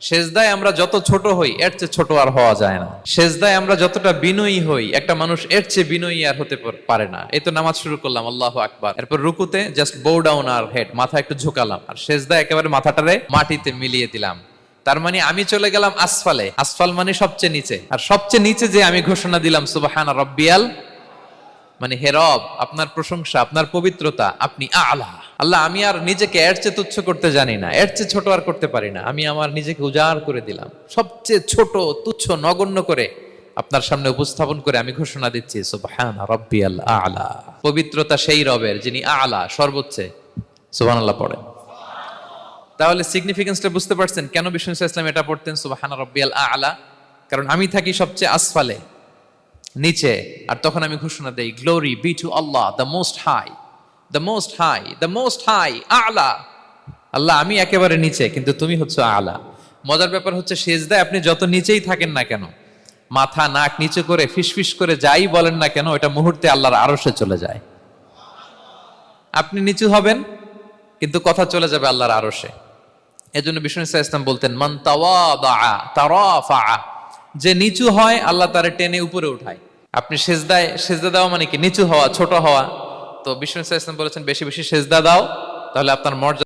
সেজদায় আমরা যত ছোট হই এর চেয়ে ছোট আর হওয়া যায় না। সেজদায় আমরা যতটা বিনয়ী হই একটা মানুষ এর চেয়ে বিনয়ী আর হতে পারে না। এই তো নামাজ শুরু করলাম, আল্লাহু আকবার, এরপর রুকুতে জাস্ট বো ডাউন আর হেড, মাথা একটু ঝুঁকালাম, আর সেজদায় একেবারে মাথাটারে মাটিতে মিলিয়ে দিলাম। তার মানে আমি চলে গেলাম আসফালে। আসফাল মানে সবচেয়ে নিচে, আর সবচেয়ে নিচে যে আমি ঘোষণা দিলাম সুবহানা রাব্বিয়াল, মানে হে রব, আপনার প্রশংসা, আপনার পবিত্রতা, আপনি আলা। আল্লাহ, আমি আর নিজেকে এর চেয়ে তুচ্ছ করতে জানি না, এর চেয়ে ছোট আর করতে পারি না। আমি আমার নিজেকে উজাড় করে দিলাম, সবচেয়ে ছোট, তুচ্ছ, নগণ্য করে আপনার সামনে উপস্থাপন করে আমি ঘোষণা দিচ্ছি সুবহানা রাব্বিয়াল আলা। পবিত্রতা সেই রবের যিনি আলা, সর্বোচ্চে। সুবহানাল্লাহ পড়ে। তাহলে সিগনিফিকেন্সটা বুঝতে পারছেন কেন বিষ্ণু ইসলাম এটা পড়তেন সুবহানা রাব্বিয়াল আলা? কারণ আমি থাকি সবচেয়ে আসফালে, নিচে, আর তখন আমি ঘোষণা দেই glory be to Allah the most high, the most high, the most high আলা। আল্লাহ, আমি একেবারে নিচে, কিন্তু তুমি হচ্ছে আলা। মজার ব্যাপার হচ্ছে সেজদায় আপনি যত নিচেই থাকেন না কেন, মাথা নাক নিচে করে ফিসফিস করে যাই বলেন না কেন, এটা মুহূর্তে আল্লাহর আরশে চলে যায়। আপনি নিচু হবেন কিন্তু কথা চলে যাবে আল্লাহর আরশে। এজন্য বিষ্ণু ইসলাম বলতেন মান তাওয়াদা তারাফা, যে নিচু হয় আল্লাহ তারে টেনে উপরে উঠায়। আপনি সেজদা দেওয়া মানে কি? নিচু হওয়া, ছোট হওয়া। তো বিষ্ণু ইসলাম বলেছেন বেশি বেশি সেজদা দাও, তাহলে আপনার মর্যাদা